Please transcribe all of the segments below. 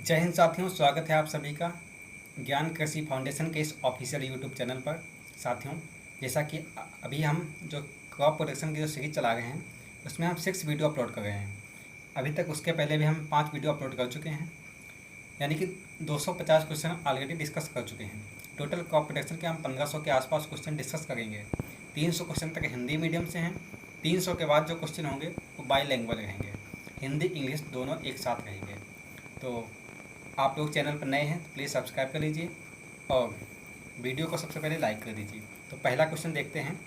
जय हिंद साथियों, स्वागत है आप सभी का ज्ञान कृषि फाउंडेशन के इस ऑफिशियल यूट्यूब चैनल पर। साथियों, जैसा कि अभी हम जो क्रॉप प्रोटेक्शन की जो सीरीज चला रहे हैं उसमें हम 6 वीडियो अपलोड कर रहे हैं। अभी तक उसके पहले भी हम 5 वीडियो अपलोड कर चुके हैं, यानी कि 250 क्वेश्चन ऑलरेडी डिस्कस कर चुके हैं। टोटल क्रॉप प्रोटेक्शन के हम 1500 के आसपास क्वेश्चन डिस्कस करेंगे। 300 क्वेश्चन तक हिंदी मीडियम से हैं। 300 के बाद जो क्वेश्चन होंगे वो बाई लैंग्वेज रहेंगे, हिंदी इंग्लिश दोनों एक साथ रहेंगे। तो आप लोग चैनल पर नए हैं तो प्लीज़ सब्सक्राइब कर लीजिए और वीडियो को सबसे पहले लाइक कर दीजिए। तो पहला क्वेश्चन देखते हैं,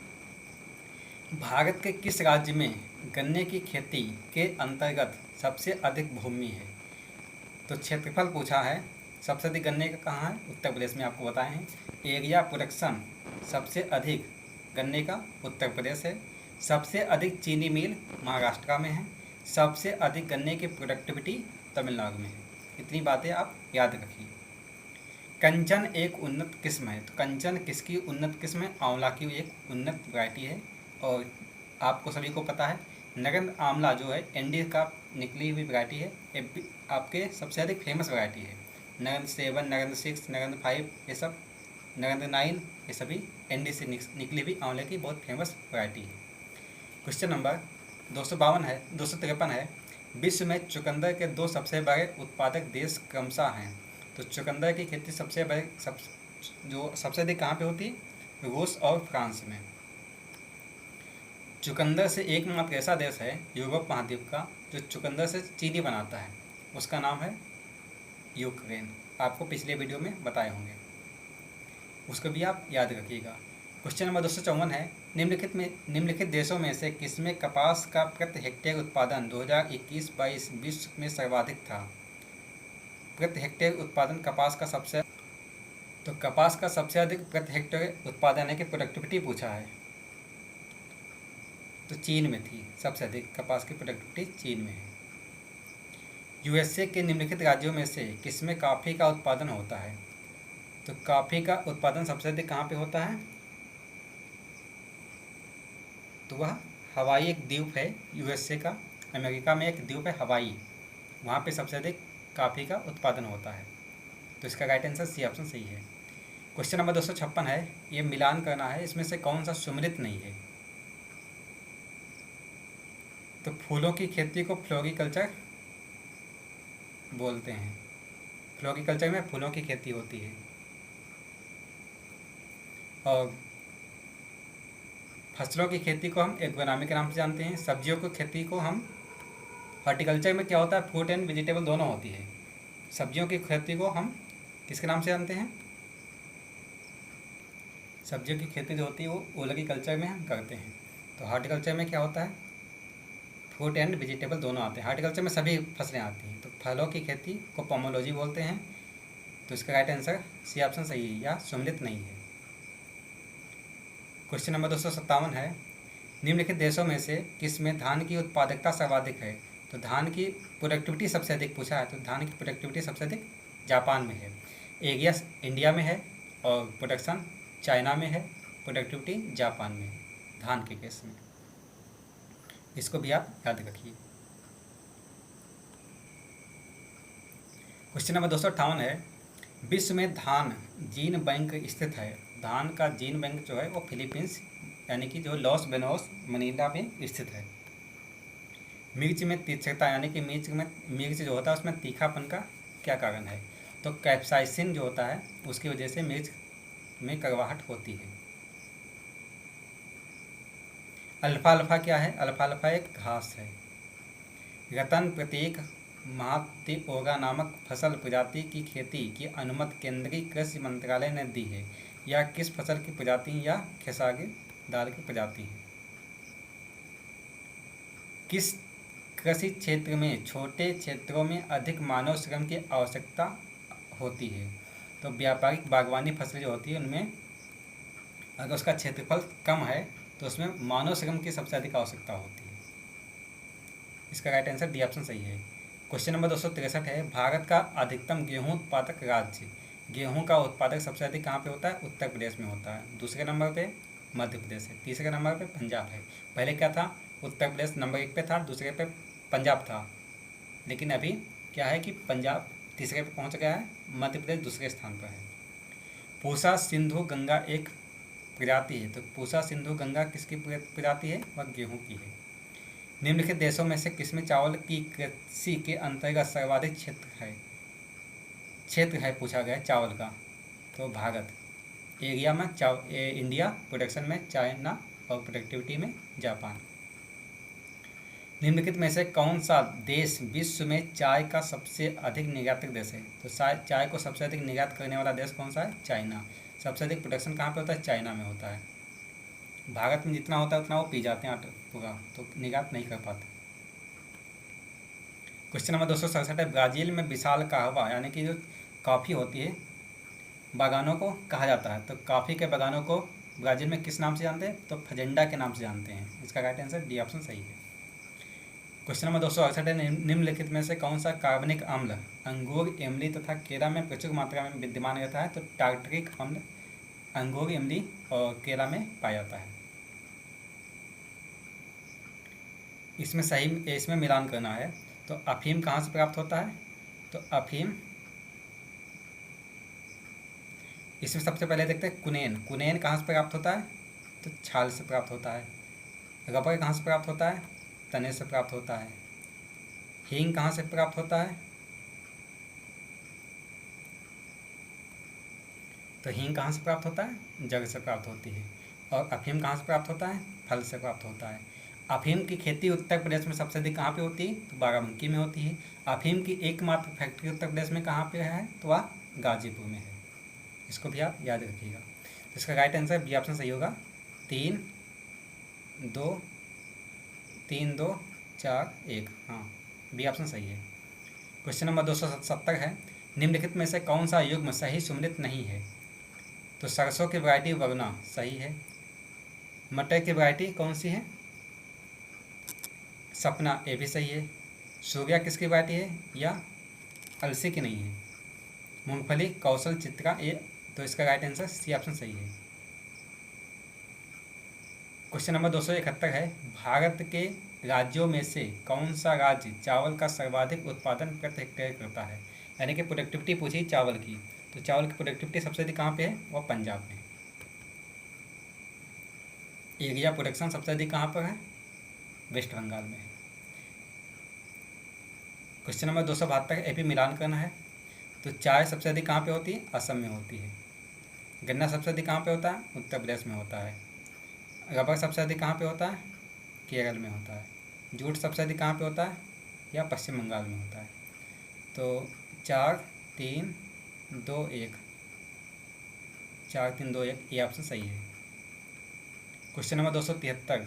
भारत के किस राज्य में गन्ने की खेती के अंतर्गत सबसे अधिक भूमि है? तो क्षेत्रफल पूछा है, सबसे अधिक गन्ने का कहाँ है? उत्तर प्रदेश में आपको बताए हैं। एरिया प्रोडक्शन सबसे अधिक गन्ने का उत्तर प्रदेश है। सबसे अधिक चीनी मिल महाराष्ट्र में है। सबसे अधिक गन्ने की प्रोडक्टिविटी तमिलनाडु में है। इतनी बातें आप याद रखिए। कंचन एक उन्नत किस्म है, तो कंचन किसकी उन्नत किस्म है? आंवला की एक उन्नत वैरायटी है। और आपको सभी को पता है नगद आंवला जो है एनडी का निकली हुई वैरायटी है, आपके सबसे अधिक फेमस वैरायटी है। नगद 7, नगद 6, नगद 5, ये सब नगद 9, ये सभी एनडी से निकली हुई आंवले की बहुत फेमस वैरायटी है। क्वेश्चन नंबर 253 है, विश्व में चुकंदर के 2 सबसे बड़े उत्पादक देश क्रमशः हैं। तो चुकंदर की खेती सबसे अधिक कहाँ पे होती है? रूस और फ्रांस में। चुकंदर से एकमात्र ऐसा देश है यूरोप महाद्वीप का जो चुकंदर से चीनी बनाता है, उसका नाम है यूक्रेन। आपको पिछले वीडियो में बताए होंगे, उसको भी आप याद रखिएगा। क्वेश्चन नंबर 254 है, निम्नलिखित देशों में से किसमें कपास का प्रति हेक्टेयर उत्पादन 2021-22 विश्व में सर्वाधिक था? प्रति हेक्टेयर उत्पादन कपास का सबसे अधिक प्रति हेक्टेयर उत्पादन है कि प्रोडक्टिविटी पूछा है, तो चीन में थी। सबसे अधिक कपास की प्रोडक्टिविटी चीन में है। यूएसए के निम्नलिखित राज्यों में से किसमें कॉफ़ी का उत्पादन होता है? तो कॉफ़ी का उत्पादन सबसे अधिक कहाँ पे होता है? तो वह हवाई एक द्वीप है यूएसए का, अमेरिका में एक द्वीप है हवाई, वहाँ पे सबसे अधिक कॉफ़ी का उत्पादन होता है। तो इसका राइट आंसर सी ऑप्शन सही है। क्वेश्चन नंबर 256 है, ये मिलान करना है, इसमें से कौन सा सुमेलित नहीं है? तो फूलों की खेती को फ्लोरिकल्चर बोलते हैं। फ्लोरिकल्चर में फूलों की खेती होती है। और फसलों की खेती को हम एग्रोनॉमी के नाम से जानते हैं। सब्जियों की खेती को हम हॉर्टिकल्चर में क्या होता है, फ्रूट एंड वेजिटेबल दोनों होती है। सब्जियों की खेती को हम किसके नाम से जानते हैं? सब्जियों की खेती जो होती है वो ओलरीकल्चर में हम करते हैं। तो हॉर्टिकल्चर में क्या होता है, फ्रूट एंड वेजिटेबल दोनों आते हैं। हॉर्टिकल्चर में सभी फसलें आती हैं। तो फलों की खेती को पोमोलॉजी बोलते हैं। तो इसका राइट आंसर सी ऑप्शन सही है, या सुमेलित नहीं है। क्वेश्चन नंबर 257 है, निम्नलिखित देशों में से किस में धान की उत्पादकता सर्वाधिक है? तो धान की प्रोडक्टिविटी सबसे अधिक पूछा है, तो धान की प्रोडक्टिविटी सबसे अधिक जापान में है। एरिया इंडिया में है और प्रोडक्शन चाइना में है, प्रोडक्टिविटी जापान में है धान के केस में। इसको भी आप याद रखिए। क्वेश्चन नंबर 258 है, विश्व में धान जीन बैंक स्थित है। धान का जीन बैंक जो है वो फिलीपींस यानी कि जो लॉस बेनोस मनीला में स्थित है। मिर्च में तीक्ष्णता यानी कि मिर्च जो होता है उसमें तीखापन का क्या कारण है? तो कैप्साइसिन जो होता है उसकी वजह से मिर्च में कड़वाहट होती है। अल्फाल्फा क्या है? अल्फाल्फा एक घास है। रतन प्रतीक महातिओगा नामक फसल प्रजाति की खेती की अनुमति केंद्रीय कृषि मंत्रालय ने दी है। यह किस फसल की प्रजाति या खेसारी दाल की प्रजाति है? किस कृषि क्षेत्र में छोटे क्षेत्रों में अधिक मानव श्रम की आवश्यकता होती है? तो व्यापारिक बागवानी फसलें जो होती है उनमें अगर उसका क्षेत्रफल कम है तो उसमें मानव श्रम की सबसे अधिक आवश्यकता होती है। इसका राइट आंसर डी ऑप्शन सही है। क्वेश्चन नंबर 263 है, भारत का अधिकतम गेहूं उत्पादक राज्य। गेहूं का उत्पादक सबसे अधिक कहाँ पे होता है? उत्तर प्रदेश में होता है। दूसरे नंबर पे मध्य प्रदेश है। तीसरे नंबर पे पंजाब है। पहले क्या था? उत्तर प्रदेश नंबर 1 पे था, दूसरे पे पंजाब था। लेकिन अभी क्या है कि पंजाब तीसरे पे पहुंच गया है, मध्य प्रदेश दूसरे स्थान पर है। पूसा सिंधु गंगा एक प्रजाति है, तो पूसा सिंधु गंगा किसकी प्रजाति है? वह गेहूं की है। निम्नलिखित देशों में से किसमें चावल की कृषि के अंतर्गत सर्वाधिक क्षेत्र है पूछा गया है चावल का, तो भारत। एरिया में इंडिया, प्रोडक्शन में चाइना और प्रोडक्टिविटी में जापान। निम्नलिखित में से कौन सा देश विश्व में चाय का सबसे अधिक निर्यातक देश है? तो चाय को सबसे अधिक निर्यात करने वाला देश कौन सा है? चाइना। सबसे अधिक प्रोडक्शन कहाँ पे होता है? चाइना में होता है। भारत में जितना होता है उतना वो पी जाते हैं पूरा, तो निर्यात नहीं कर पाते। क्वेश्चन नंबर 267 है, ब्राज़ील में विशाल कहवा यानी कि जो कॉफ़ी होती है बागानों को कहा जाता है, तो कॉफ़ी के बागानों को ब्राज़ील में किस नाम से जानते हैं? तो फजेंडा के नाम से जानते हैं। इसका राइट आंसर डी ऑप्शन सही है। क्वेश्चन नंबर 268 है, निम्नलिखित में से कौन सा कार्बनिक अम्ल अंगूर, इमली तथा केला में प्रचुर मात्रा में विद्यमान रहता है? तो टार्टरिक अम्ल अंगूर, इमली और केला में पाया जाता है। इसमें मिलान करना है। तो अफीम कहाँ से प्राप्त होता है? तो अफीम, इसमें सबसे पहले देखते हैं कुनेन कहाँ से प्राप्त होता है? तो छाल से प्राप्त होता है। रबर कहाँ से प्राप्त होता है? तने से प्राप्त होता है। हींग कहाँ से प्राप्त होता है? तो हींग कहाँ से प्राप्त होता है? जड़ से प्राप्त होती है। और अफीम कहाँ से प्राप्त होता है? फल से प्राप्त होता है। अफीम की खेती उत्तर प्रदेश में सबसे अधिक कहाँ पे होती है? तो बाराबंकी में होती है। अफीम की एकमात्र फैक्ट्री उत्तर प्रदेश में कहाँ पे है? तो वह गाजीपुर में है। इसको भी आप याद रखिएगा। तो इसका राइट आंसर बी ऑप्शन सही होगा। 3 2 4 1, हाँ बी ऑप्शन सही है। क्वेश्चन नंबर 270 है, निम्नलिखित में से कौन सा युग्म सही सुमेलित नहीं है? तो सरसों की वैरायटी वरुणा सही है। मटर की वैरायटी कौन सी है? सपना, ये भी सही है। सूर्या किसकी वैरायटी है? या अलसी की नहीं है। मूंगफली कौशल चित्रा, ये, तो इसका राइट आंसर सी ऑप्शन सही है। क्वेश्चन नंबर 271 है, भारत के राज्यों में से कौन सा राज्य चावल का सर्वाधिक उत्पादन प्रति हेक्टेयर करता है? यानी कि प्रोडक्टिविटी पूछी चावल की, तो चावल की प्रोडक्टिविटी सबसे अधिक कहाँ पे है? वो पंजाब में। एरिया प्रोडक्शन सबसे अधिक कहाँ पर है? वेस्ट बंगाल में। क्वेश्चन नंबर 272, एपी मिलान करना है। तो चाय सबसे अधिक कहाँ पे होती है? असम में होती है। गन्ना सबसे अधिक कहाँ पे होता है? उत्तर प्रदेश में होता है। रबर सबसे अधिक कहाँ पे होता है? केरल में होता है। जूट सबसे अधिक कहाँ पे होता है? या पश्चिम बंगाल में होता है। तो 4 3 2 1, 4 3 2 1, ये ऑप्शन सही है। क्वेश्चन नंबर 273,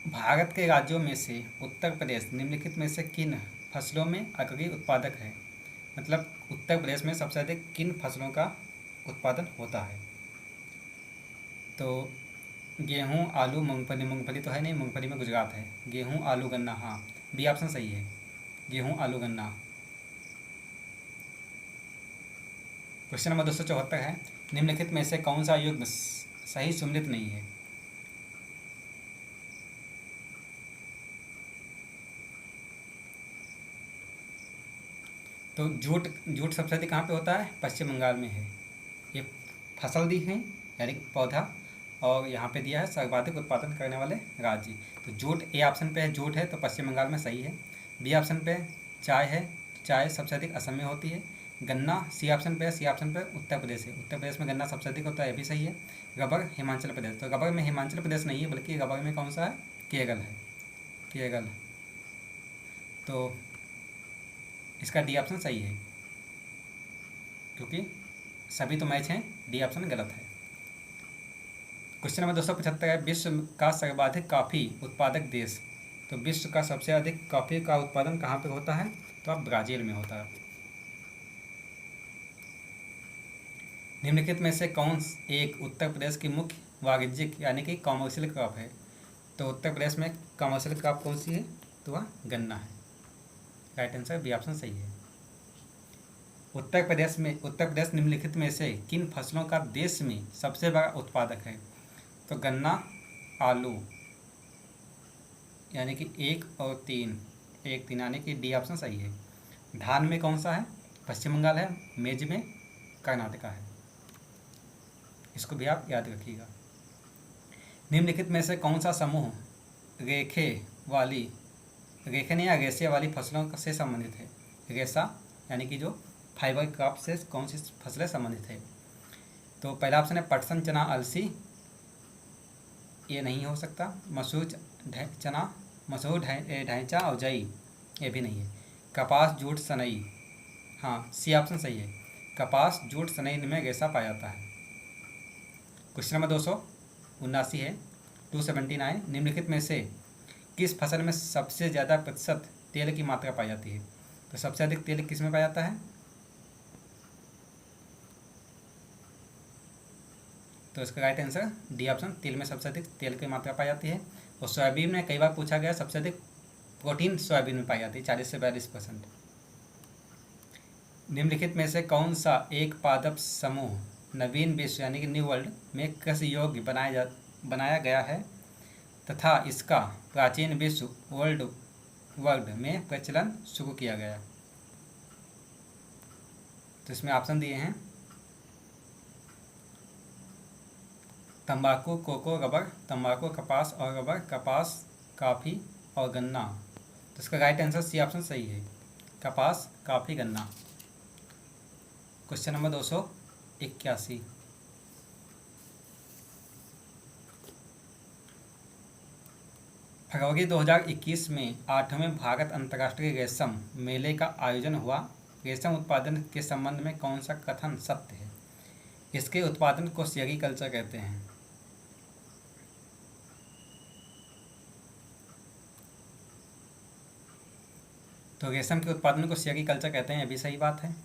भारत के राज्यों में से उत्तर प्रदेश निम्नलिखित में से किन फसलों में अग्रणी उत्पादक है? मतलब उत्तर प्रदेश में सबसे अधिक किन फसलों का उत्पादन होता है? तो गेहूँ, आलू, मूंगफली तो है नहीं, मूंगफली में गुजरात है। गेहूँ, आलू, गन्ना, हाँ बी ऑप्शन सही है। गेहूँ, आलू, गन्ना। क्वेश्चन नंबर 274 है, निम्नलिखित में से कौन सा युग्म सही सुमेलित नहीं है? तो जूट सबसे अधिक कहाँ पे होता है? पश्चिम बंगाल में है। ये फसल दी है यानी पौधा, और यहाँ पे दिया है सर्वाधिक उत्पादन करने वाले राज्य। तो जूट ए ऑप्शन पे है, जूट है तो पश्चिम बंगाल में सही है। बी ऑप्शन पे चाय है, तो चाय सबसे अधिक असम में होती है। गन्ना सी ऑप्शन पे है, सी ऑप्शन पे उत्तर प्रदेश है, उत्तर प्रदेश में गन्ना सबसे अधिक होता है, ये भी सही है। रबर हिमाचल प्रदेश, तो रबर में हिमाचल प्रदेश नहीं है बल्कि रबर में कौन सा है? केरल है, केरल। तो इसका डी ऑप्शन सही है, क्योंकि सभी तो मैच हैं, डी ऑप्शन गलत है। क्वेश्चन नंबर 275 है, विश्व का सर्वाधिक कॉफ़ी उत्पादक देश। तो विश्व का सबसे अधिक कॉफ़ी का उत्पादन कहाँ पे होता है? तो अब ब्राज़ील में होता है। निम्नलिखित में से कौन एक उत्तर प्रदेश की मुख्य वाणिज्यिक यानी कि कॉमर्शियल क्रॉप है? तो उत्तर प्रदेश में कॉमर्शियल क्रॉप कौन सी है? तो वह गन्ना है। राइट आंसर बी ऑप्शन सही है। उत्तर प्रदेश निम्नलिखित में से किन फसलों का देश में सबसे बड़ा उत्पादक है? तो गन्ना, आलू, यानी कि 1 और 3, 1 3 यानी कि डी ऑप्शन सही है। धान में कौन सा है? पश्चिम बंगाल है, मेज में कर्नाटका है। इसको भी आप याद रखिएगा। निम्नलिखित में से कौन सा समूह रेखे वाली रेखे नहीं या रेशे वाली फसलों से संबंधित है? रेशा यानी कि जो फाइबर क्रॉप से कौन सी फसलें संबंधित है? तो पहला ऑप्शन है पटसन, चना, अलसी, ये नहीं हो सकता। मसूर चना, मसूर ढैंचा और जई, ये भी नहीं है। कपास, जूट, सनई, हाँ सी ऑप्शन सही है। कपास, जूट, सनई में रेशा पाया जाता है। क्वेश्चन नंबर 279 है 279। निम्नलिखित में से किस फसल में सबसे ज़्यादा प्रतिशत तेल की मात्रा पाई जाती है? तो सबसे अधिक तेल किस में पाया जाता है? तो इसका राइट आंसर डी ऑप्शन, तिल में सबसे अधिक तेल की मात्रा पाई जाती है। और सोयाबीन में कई बार पूछा गया, सबसे अधिक प्रोटीन सोयाबीन में पाई जाती है 40 से 42%। निम्नलिखित में से कौन सा एक पादप समूह नवीन विश्व यानी कि न्यू वर्ल्ड में कृषि योग्य बनाया गया है तथा इसका प्राचीन विश्व वर्ल्ड में प्रचलन शुरू किया गया? तो इसमें ऑप्शन दिए हैं तंबाकू, कोको, रबर, तंबाकू, कपास और रबर, कपास, कॉफ़ी और गन्ना। तो इसका राइट आंसर सी ऑप्शन सही है, कपास, कॉफ़ी, गन्ना। Question number 281। फरवरी 2021 में 8वें भारत अंतर्राष्ट्रीय रेशम मेले का आयोजन हुआ। रेशम उत्पादन के संबंध में कौन सा कथन सत्य है? इसके उत्पादन को सेरीकल्चर कहते हैं। तो रेशम के उत्पादन को सेरीकल्चर कहते हैं, ये भी सही बात है।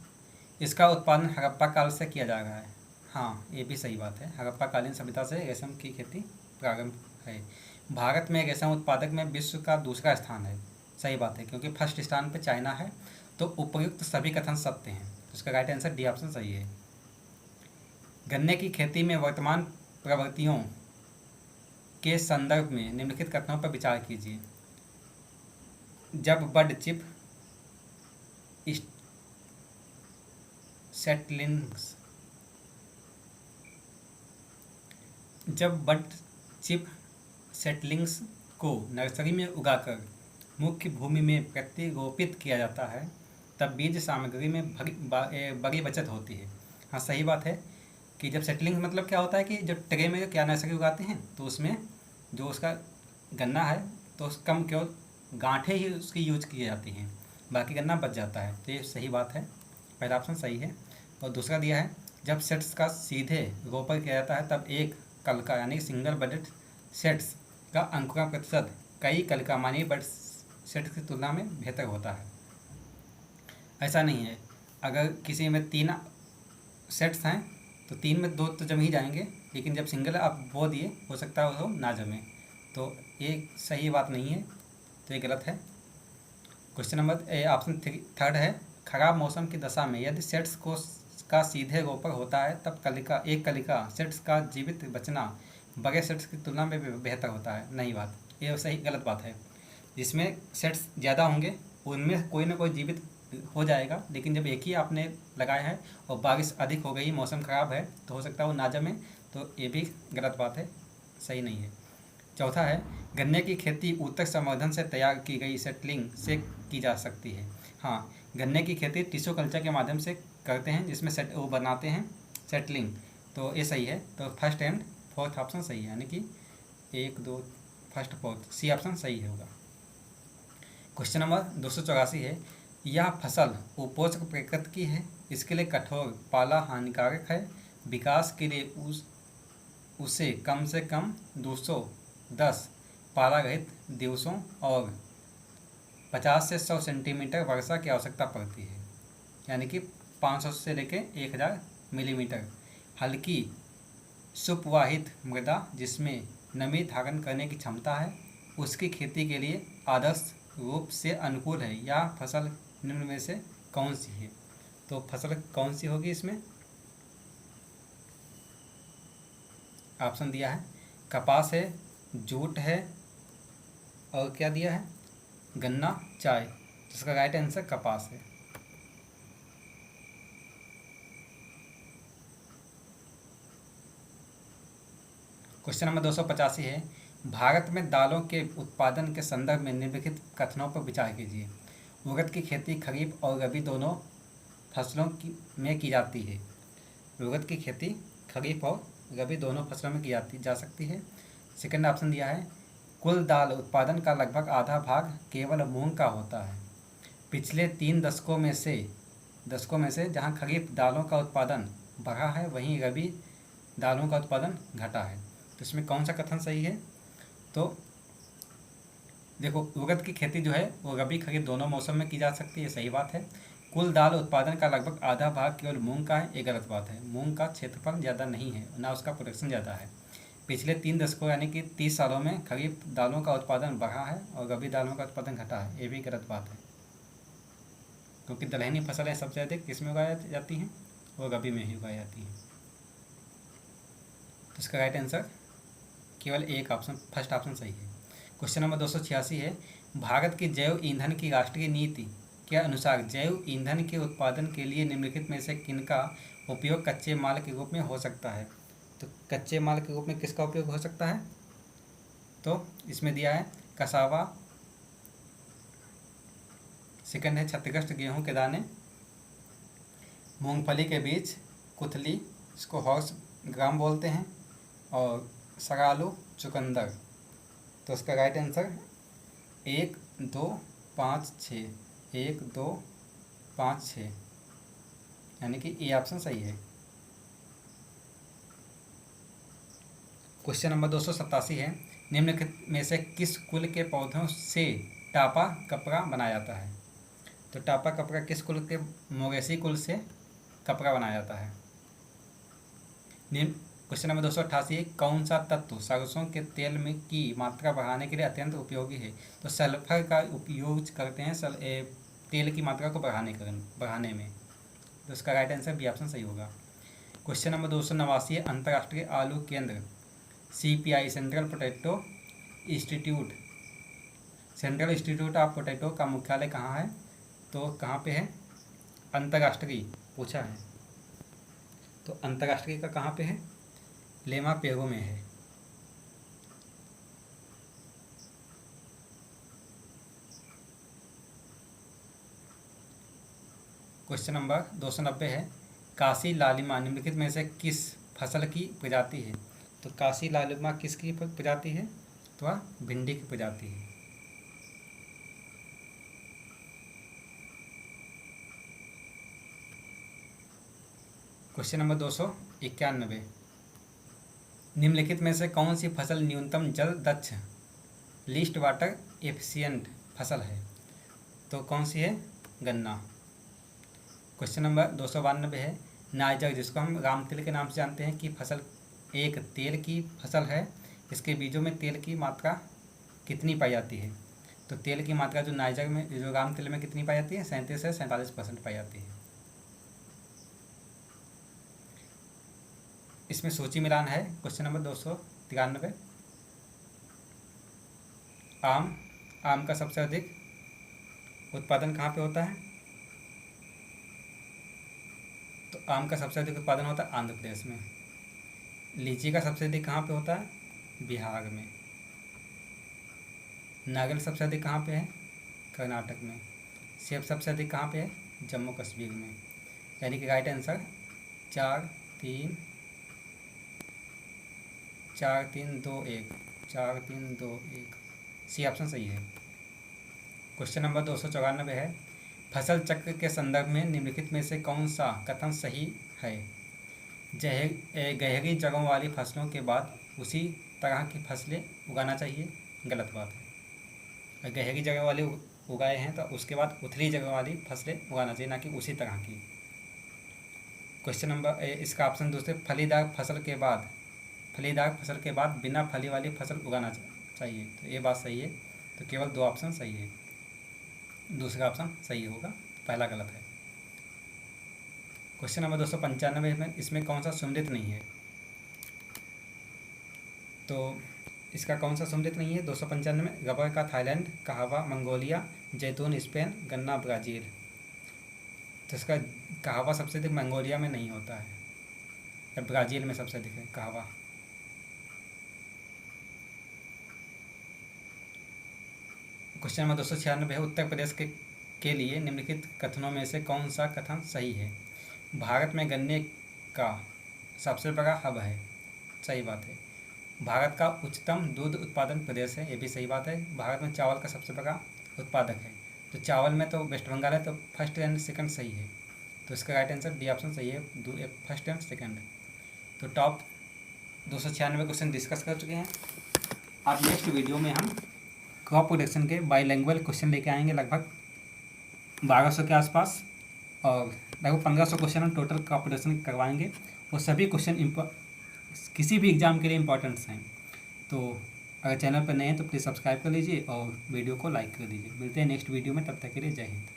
इसका उत्पादन हड़प्पा काल से किया जा रहा है। हाँ, ये भी सही बात है, हड़प्पा कालीन सभ्यता से रेशम की खेती प्रारंभ है। भारत में रेशम उत्पादक में विश्व का दूसरा स्थान है, सही बात है, क्योंकि फर्स्ट स्थान पे चाइना है। तो उपयुक्त सभी कथन सत्य हैं, तो इसका राइट आंसर डी ऑप्शन सही है। गन्ने की खेती में वर्तमान प्रवृत्तियों के संदर्भ में निम्नलिखित कथनों पर विचार कीजिए। जब बड चिप सेटलिंग्स सेटलिंग्स को नर्सरी में उगाकर मुख्य भूमि में प्रतिरोपित किया जाता है तब बीज सामग्री में बड़ी बचत होती है। हाँ, सही बात है कि जब सेटलिंग मतलब क्या होता है कि जो ट्रे में क्या नर्सरी उगाते हैं तो उसमें जो उसका गन्ना है तो कम केवल गांठें ही उसकी यूज की जाती हैं, बाकी गन्ना बच जाता है। तो ये सही बात है, पहला ऑप्शन सही है। और दूसरा दिया है जब सेट्स का सीधे रोपण किया जाता है तब एक कलिका यानी सिंगल बडेड सेट्स का अंकुरण प्रतिशत कई कलिका मानी बड सेट्स की तुलना में बेहतर होता है। ऐसा नहीं है, अगर किसी में 3 सेट्स हैं तो 3 में 2 तो जम ही जाएंगे, लेकिन जब सिंगल आप बो दिए हो सकता है वो ना जमे, तो ये सही बात नहीं है, तो ये गलत है। क्वेश्चन नंबर ऑप्शन 3 है खराब मौसम की दशा में यदि सेट्स का सीधे रोपण होता है तब एक कलिका सेट्स का जीवित बचना बड़े सेट्स की तुलना में बेहतर होता है। नहीं बात, ये सही गलत बात है। जिसमें सेट्स ज़्यादा होंगे उनमें कोई ना कोई जीवित हो जाएगा, लेकिन जब एक ही आपने लगाया है और बारिश अधिक हो गई, मौसम ख़राब है, तो हो सकता है वो ना जमे, तो ये भी गलत बात है, सही नहीं है। चौथा है गन्ने की खेती ऊतक संवर्धन से तैयार की गई सेटलिंग से की जा सकती है। हाँ, गन्ने की खेती टिश्यू कल्चर के माध्यम से करते हैं, जिसमें वो बनाते हैं सेटलिंग, तो ये सही है। तो फर्स्ट एंड फोर्थ ऑप्शन सही है, यानी कि 1 2 फर्स्ट फोर्थ सी ऑप्शन सही होगा। क्वेश्चन नंबर 284 है यह फसल उपोषक प्रकृति की है, इसके लिए कठोर पाला हानिकारक है, विकास के लिए उसे कम से कम 210 पाला रहित दिवसों और 50 से 100 सेंटीमीटर वर्षा की आवश्यकता पड़ती है, यानी कि 500 से लेकर 1000 मिलीमीटर। हल्की सुपवाहित मृदा जिसमें नमी धारण करने की क्षमता है उसकी खेती के लिए आदर्श रूप से अनुकूल है। यह फसल निम्न में से कौन सी है? तो फसल कौन सी होगी इसमें? ऑप्शन दिया है कपास है, जूट है, और क्या दिया है? गन्ना, चाय। जिसका राइट आंसर कपास है। क्वेश्चन नंबर 285 है, भारत में दालों के उत्पादन के संदर्भ में निम्नलिखित कथनों पर विचार कीजिए। उड़द की खेती खरीफ और रबी दोनों फसलों में की जाती है। उड़द की खेती खरीफ और रबी दोनों फसलों में की जा सकती है। सेकंड ऑप्शन दिया है, कुल दाल उत्पादन का लगभग आधा भाग केवल मूंग का होता है। पिछले 3 दशकों में से जहां खरीफ दालों का उत्पादन बढ़ा है, वहीं रबी दालों का उत्पादन घटा है। तो इसमें कौन सा कथन सही है? तो देखो, उड़द की खेती जो है वो रबी खरीफ दोनों मौसम में की जा सकती है, सही बात है। कुल दाल उत्पादन का लगभग आधा भाग केवल मूंग का है, ये गलत बात है। मूंग का क्षेत्रफल ज़्यादा नहीं है, ना उसका प्रोडक्शन ज़्यादा है। पिछले 3 दशकों यानी कि 30 सालों में खरीफ दालों का उत्पादन बढ़ा है और रबी दालों का उत्पादन घटा है, ये भी गलत बात है। क्योंकि दलहनी फसलें सबसे अधिक किसमें उगाई जाती हैं? वो रबी में ही उगाई जाती हैं। तो इसका राइट आंसर केवल एक ऑप्शन, फर्स्ट ऑप्शन सही है। क्वेश्चन नंबर 286 है, भारत की जैव ईंधन की राष्ट्रीय नीति के अनुसार जैव ईंधन के उत्पादन के लिए निम्नलिखित में से किनका उपयोग कच्चे माल के रूप में हो सकता है? तो कच्चे माल के रूप में किसका उपयोग हो सकता है? तो इसमें दिया है कसावा, सेकंड है क्षतिग्रस्त गेहूं के दाने, मूंगफली के बीज, कुथली, इसको हॉर्स ग्राम बोलते हैं, और सगालू, चुकंदर। तो इसका राइट आंसर 1 2 5 6, 1 2 5 6, यानी कि ए ऑप्शन सही है। क्वेश्चन नंबर 287 है, निम्नलिखित में से किस कुल के पौधों से टापा कपड़ा बनाया जाता है? तो टापा कपड़ा किस कुल के? मोगेसी कुल से कपड़ा बनाया जाता है। क्वेश्चन नंबर 288, कौन सा तत्व सरसों के तेल में की मात्रा बढ़ाने के लिए अत्यंत उपयोगी है? तो सल्फर का उपयोग करते हैं तेल की मात्रा को बढ़ाने में। तो इसका राइट आंसर बी ऑप्शन सही होगा। क्वेश्चन नंबर 289, अंतर्राष्ट्रीय आलू केंद्र CPI central institute of potato का मुख्यालय कहाँ है? तो कहाँ पे है? अंतर्राष्ट्रीय पूछा है, तो अंतर्राष्ट्रीय का कहाँ पे है? लेमा पेरू में है। क्वेश्चन नंबर 290 है, काशी लालिमा निम्नलिखित में से किस फसल की प्रजाति है? तो काशी लालिमा किसकी प्रजाति है? तो वह भिंडी की प्रजाति है। क्वेश्चन नंबर 291, निम्नलिखित में से कौन सी फसल न्यूनतम जल दक्ष लीस्ट वाटर एफिशिएंट फसल है? तो कौन सी है? गन्ना। क्वेश्चन नंबर 292 है, नाइजर जिसको हम राम तिल के नाम से जानते हैं कि फसल एक तेल की फसल है, इसके बीजों में तेल की मात्रा कितनी पाई जाती है? तो तेल की मात्रा जो नाइजर में, जो राम तिल में कितनी पाई जाती है? 37 से 47% पाई जाती है। इसमें सूची मिलान है। क्वेश्चन नंबर 293, आम का सबसे अधिक उत्पादन कहाँ पे होता है? तो आम का सबसे अधिक उत्पादन होता है आंध्र प्रदेश में। लीची का सबसे अधिक कहाँ पे होता है? बिहार में। नारियल सबसे अधिक कहाँ पे है? कर्नाटक में। सेब सबसे अधिक कहाँ पे है? जम्मू कश्मीर में। यानी कि राइट आंसर 4 3 2 1, 4 3 2 1, सी ऑप्शन सही है। क्वेश्चन नंबर 294 है, फसल चक्र के संदर्भ में निम्नलिखित में से कौन सा कथन सही है? गहरी जड़ों वाली फसलों के बाद उसी तरह की फसलें उगाना चाहिए, गलत बात है। गहरी जगह वाली उगाए हैं तो उसके बाद उथली जगह वाली फसलें उगाना चाहिए, ना कि उसी तरह की। क्वेश्चन नंबर इसका ऑप्शन दूसरे, फलीदार फसल के बाद बिना फली वाली फसल उगाना चाहिए। तो ये बात सही है, तो केवल 2 ऑप्शन सही है, दूसरा ऑप्शन सही होगा, पहला गलत है। क्वेश्चन नंबर 295 में इसमें कौन सा सुमेलित नहीं है? तो इसका कौन सा सम्मिलित नहीं है? 295 रबर का थाईलैंड, कहवा मंगोलिया, जैतून स्पेन, गन्ना ब्राज़ील। तो इसका कहवा सबसे अधिक मंगोलिया में नहीं होता है, या ब्राज़ील में सबसे अधिक है कहवा। क्वेश्चन नंबर 296 है, उत्तर प्रदेश के लिए निम्नलिखित कथनों में से कौन सा कथन सही है? भारत में गन्ने का सबसे बड़ा हब है, सही बात है। भारत का उच्चतम दूध उत्पादन प्रदेश है, ये भी सही बात है। भारत में चावल का सबसे बड़ा उत्पादक है, तो चावल में तो वेस्ट बंगाल है, तो फर्स्ट एंड सेकंड सही है। तो इसका राइट आंसर डी ऑप्शन सही है, फर्स्ट एंड सेकंड। तो टॉप 296 क्वेश्चन डिस्कस कर चुके हैं। अब नेक्स्ट वीडियो में हम क्रॉप प्रोडक्शन के बाईलैंग्वेज क्वेश्चन लेके आएंगे, लगभग 1200 के आसपास, और लगभग 1500 क्वेश्चन हम टोटल क्रॉप प्रोडक्शन करवाएंगे। वो सभी क्वेश्चन किसी भी एग्ज़ाम के लिए इंपॉर्टेंट्स हैं। तो अगर चैनल पर नए हैं तो प्लीज़ सब्सक्राइब कर लीजिए और वीडियो को लाइक कर दीजिए। मिलते हैं नेक्स्ट वीडियो में, तब तक के लिए जय हिंद।